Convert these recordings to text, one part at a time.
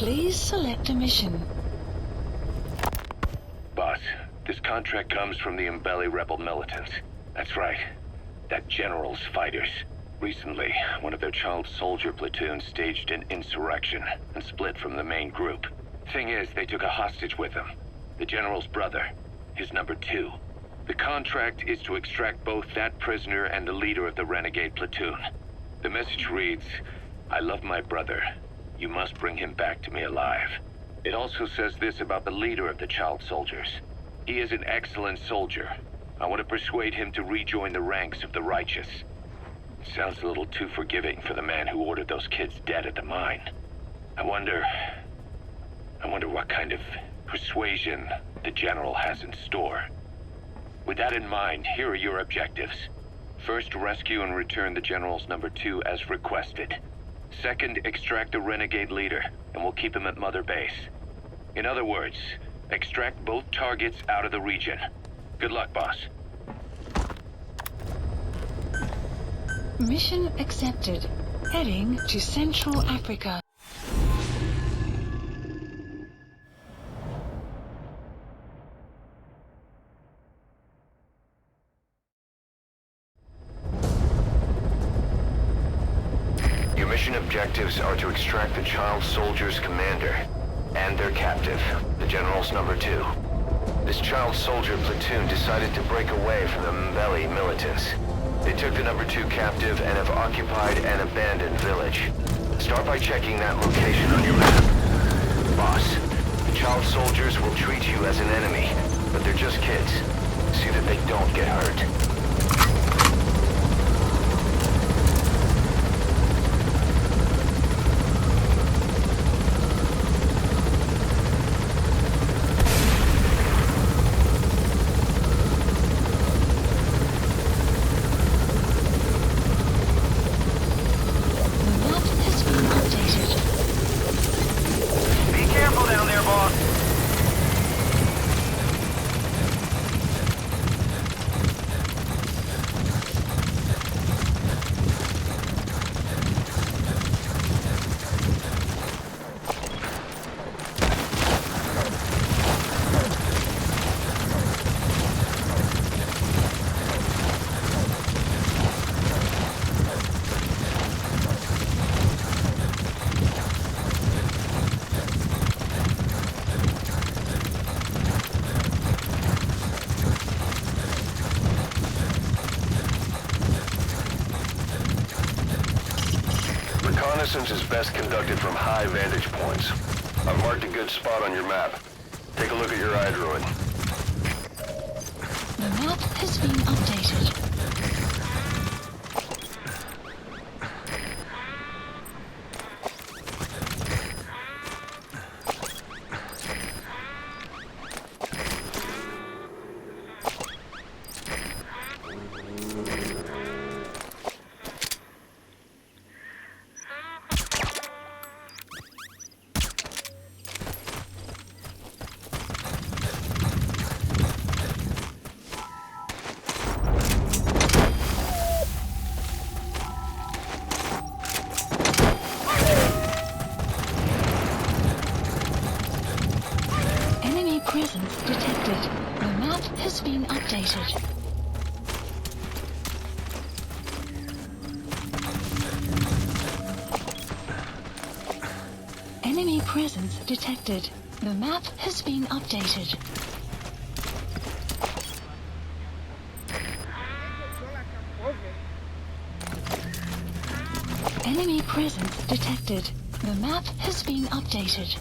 Please select a mission. Boss, this contract comes from the Mbeli rebel militants. That's right. That general's fighters. Recently, one of their child soldier platoons staged an insurrection and split from the main group. Thing is, they took a hostage with them. The general's brother. His number 2. The contract is to extract both that prisoner and the leader of the renegade platoon. The message reads, "I love my brother. You must bring him back to me alive." It also says this about the leader of the child soldiers. He is an excellent soldier. I want to persuade him to rejoin the ranks of the righteous. Sounds a little too forgiving for the man who ordered those kids dead at the mine. I wonder what kind of persuasion the general has in store. With that in mind, here are your objectives. First, rescue and return the general's number 2 as requested. Second, extract the renegade leader, and we'll keep him at Mother Base. In other words, extract both targets out of the region. Good luck, boss. Mission accepted. Heading to Central Africa. Your mission objectives are to extract the child soldier's commander and their captive, the general's number 2. This child soldier platoon decided to break away from the Mbeli militants. They took the number 2 captive and have occupied an abandoned village. Start by checking that location on your map. Boss, the child soldiers will treat you as an enemy, but they're just kids. See that they don't get hurt. Reconnaissance is best conducted from high vantage points. I've marked a good spot on your map. Take a look at your iDroid. The map has been updated. Presence detected. The map has been updated. Enemy presence detected. The map has been updated. Enemy presence detected. The map has been updated.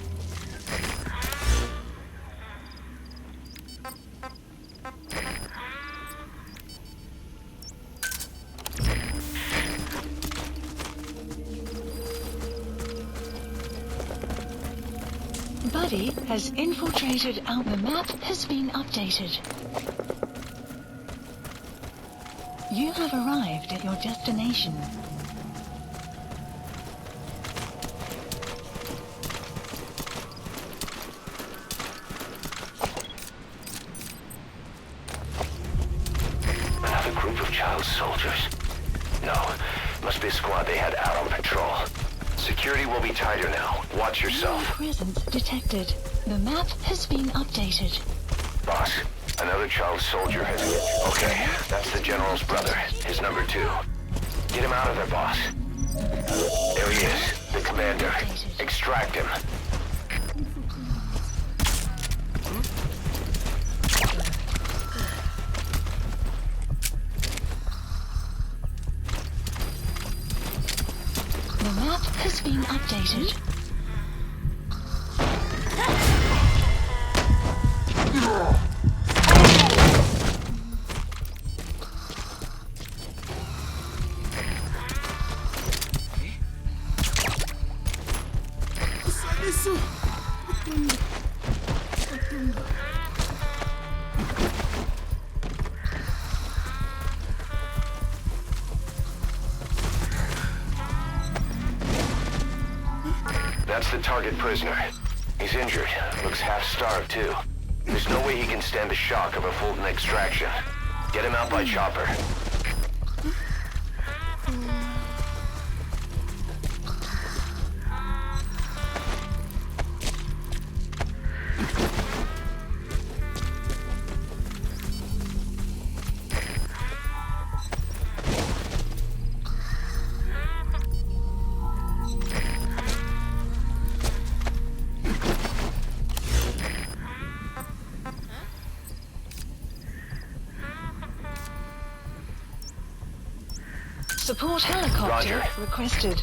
Buddy has infiltrated out. The map has been updated. You have arrived at your destination. Another group of child soldiers. No, must be a squad they had out on patrol. Secure Security will be tighter now. Watch yourself. Presence detected. The map has been updated. Boss, another child soldier has... Okay, that's the General's brother, his number 2. Get him out of there, boss. There he is, the commander. Extract him. The map has been updated. That's the target prisoner. He's injured. Looks half-starved, too. There's no way he can stand the shock of a Fulton extraction. Get him out by chopper. Support helicopter Roger. requested.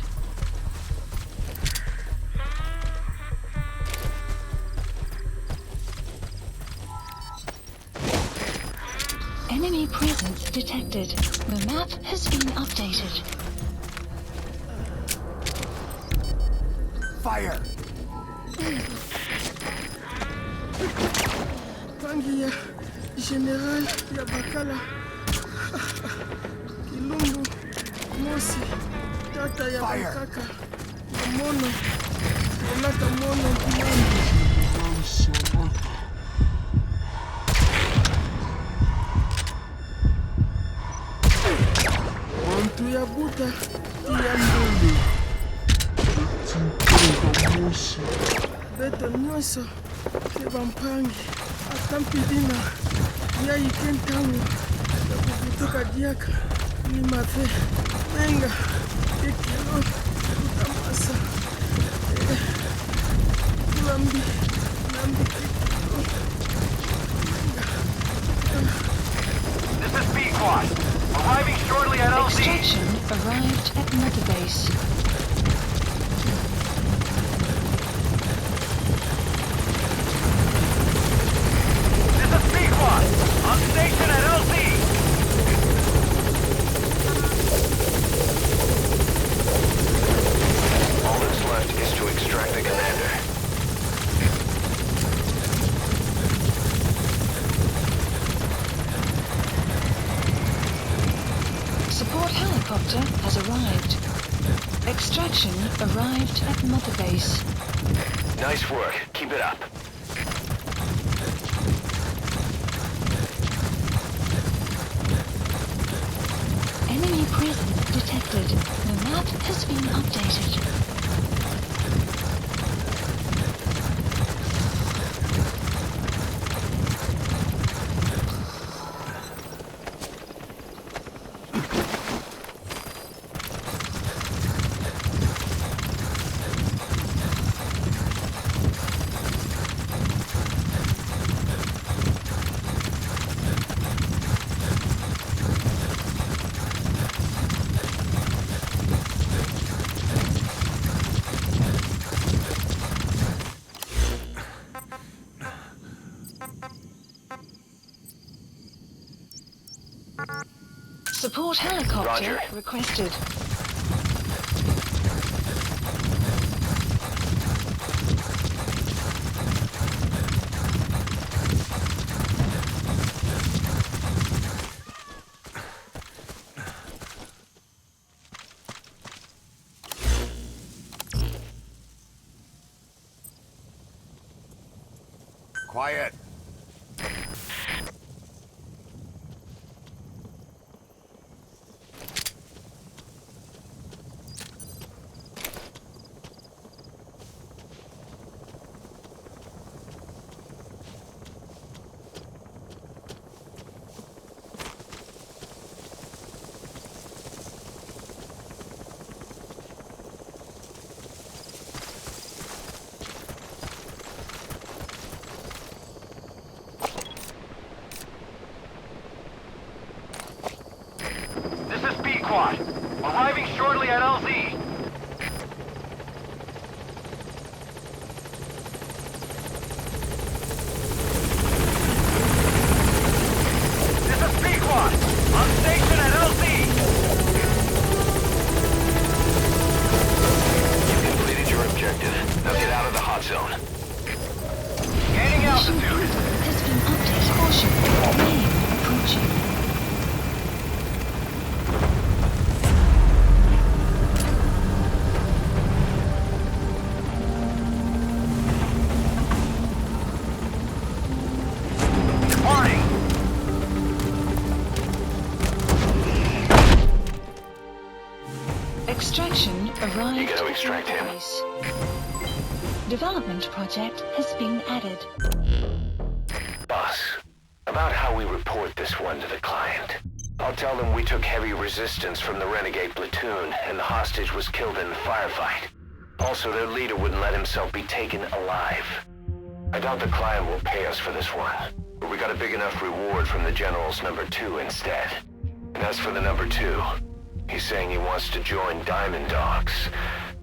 Enemy presence detected. The map has been updated. Fire! Tangi ya General ya Bakala. Kilumbu, Mosi, Tata ya Fire. Bakaka, ya Mono, Yolata Mono, Kimani. Wantu ya Buta, ya Mbulu. Beto Nyoso, Kebampangi, Atampidina, ya Ikentangu, ya kukutoka Diaka, ni Mafe, Menga, Ekilo, Utamasa, Kulambi, Nambi, This is B-Quad. Arriving shortly at LZ. Extraction arrived at Mother Base. This is B-Quad. On station at LZ. All that's left is to extract the commander. Support helicopter has arrived. Extraction arrived at Mother Base. Nice work. Keep it up. Enemy presence detected. The map has been updated. Support helicopter Roger. requested. Quiet! squad. Arriving shortly at LZ. This is B squad. On station at LZ. You completed your objective. Now get out of the hot zone. Gaining altitude. Has been updated. Caution. Rain approaching. Warning. Extraction arrived. You gotta extract him. Base. Development project has been added. Boss, about how we report this one to the client. I'll tell them we took heavy resistance from the renegade platoon and the hostage was killed in the firefight. Also, their leader wouldn't let himself be taken alive. I doubt the client will pay us for this one, but we got a big enough reward from the General's number 2 instead. And as for the number 2, he's saying he wants to join Diamond Dogs.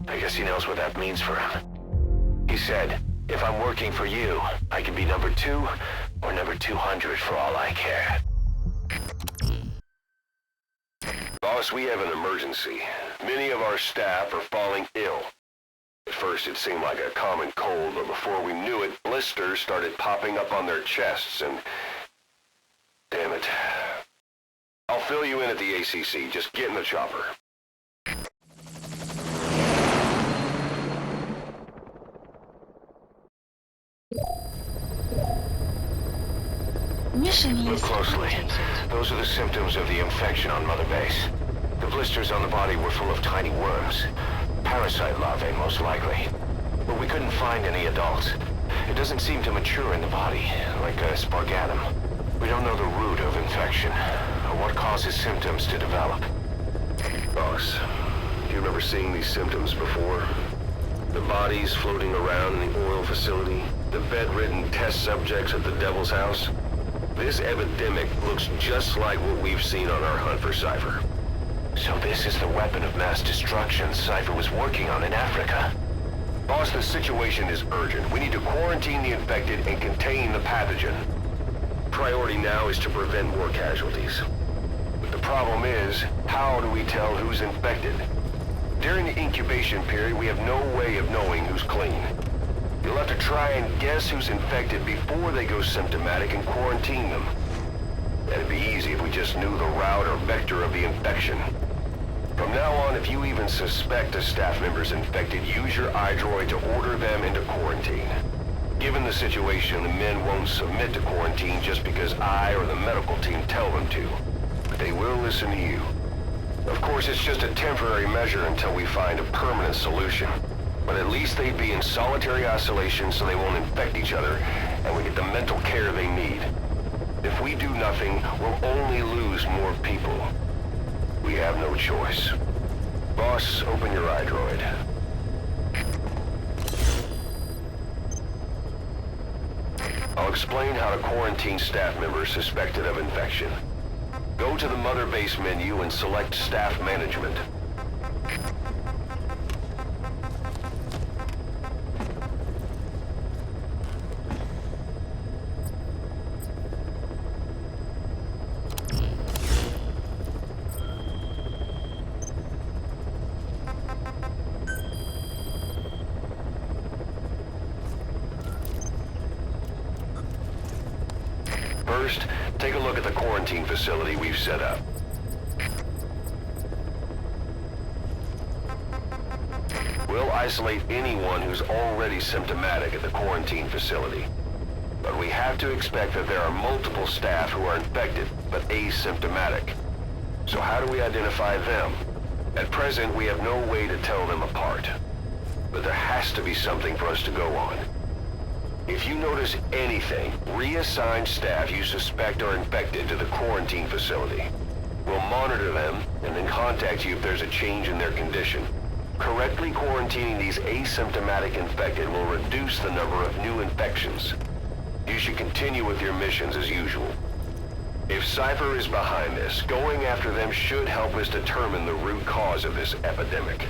I guess he knows what that means for him. He said, if I'm working for you, I can be number 2 or number 200 for all I care. Boss, we have an emergency. Many of our staff are falling ill. At first it seemed like a common cold, but before we knew it, blisters started popping up on their chests and... Damn it. I'll fill you in at the ACC. Just get in the chopper. Mission Look list closely. updated. Those are the symptoms of the infection on Mother Base. The blisters on the body were full of tiny worms. Parasite larvae, most likely. But we couldn't find any adults. It doesn't seem to mature in the body, like a spargatum. We don't know the root of infection, or what causes symptoms to develop. Boss, do you remember seeing these symptoms before? The bodies floating around in the oil facility, the bedridden test subjects at the Devil's House. This epidemic looks just like what we've seen on our hunt for Cypher. So this is the weapon of mass destruction Cypher was working on in Africa. Boss, the situation is urgent. We need to quarantine the infected and contain the pathogen. Priority now is to prevent more casualties. But the problem is, how do we tell who's infected? During the incubation period, we have no way of knowing who's clean. You'll have to try and guess who's infected before they go symptomatic and quarantine them. That'd be easy if we just knew the route or vector of the infection. From now on, if you even suspect a staff member's infected, use your iDroid to order them into quarantine. Given the situation, the men won't submit to quarantine just because I or the medical team tell them to. But they will listen to you. Of course, it's just a temporary measure until we find a permanent solution. But at least they'd be in solitary isolation so they won't infect each other, and we get the mental care they need. If we do nothing, we'll only lose more people. We have no choice. Boss, open your iDroid. I'll explain how to quarantine staff members suspected of infection. Go to the Mother Base menu and select Staff Management. First, take a look at the quarantine facility we've set up. We'll isolate anyone who's already symptomatic at the quarantine facility. But we have to expect that there are multiple staff who are infected, but asymptomatic. So how do we identify them? At present, we have no way to tell them apart. But there has to be something for us to go on. If you notice anything, reassign staff you suspect are infected to the quarantine facility. We'll monitor them and then contact you if there's a change in their condition. Correctly quarantining these asymptomatic infected will reduce the number of new infections. You should continue with your missions as usual. If Cypher is behind this, going after them should help us determine the root cause of this epidemic.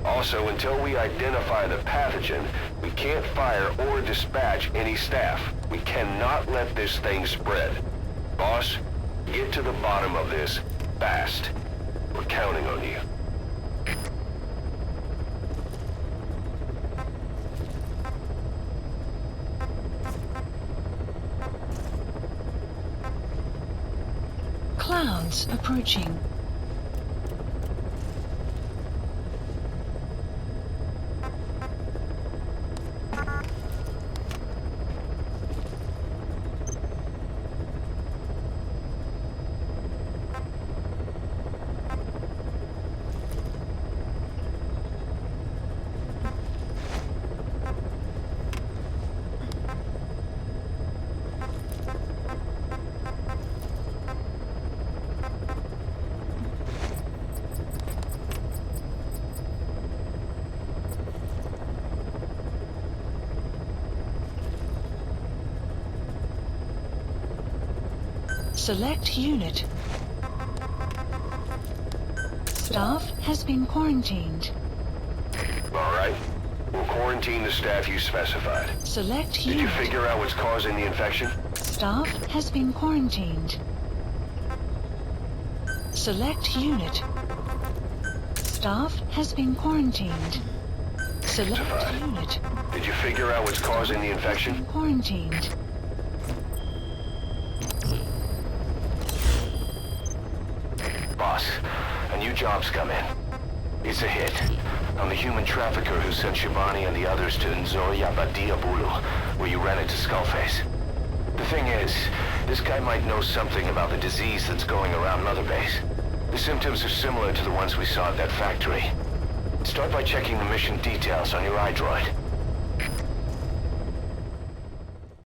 Also, until we identify the pathogen, we can't fire or dispatch any staff. We cannot let this thing spread. Boss, get to the bottom of this fast. We're counting on you. Clouds approaching. Select unit. Staff has been quarantined. All right. We'll quarantine the staff you specified. Select Did unit. you figure out what's causing the infection? Staff has been quarantined. Select unit. Staff has been quarantined. Select Specified. unit. Did you figure out what's causing the infection? Quarantined. Boss, a new job's come in. It's a hit. I'm the human trafficker who sent Shivani and the others to Nzoya Badia Bulu, where you ran into Skullface. The thing is, this guy might know something about the disease that's going around Mother Base. The symptoms are similar to the ones we saw at that factory. Start by checking the mission details on your iDroid.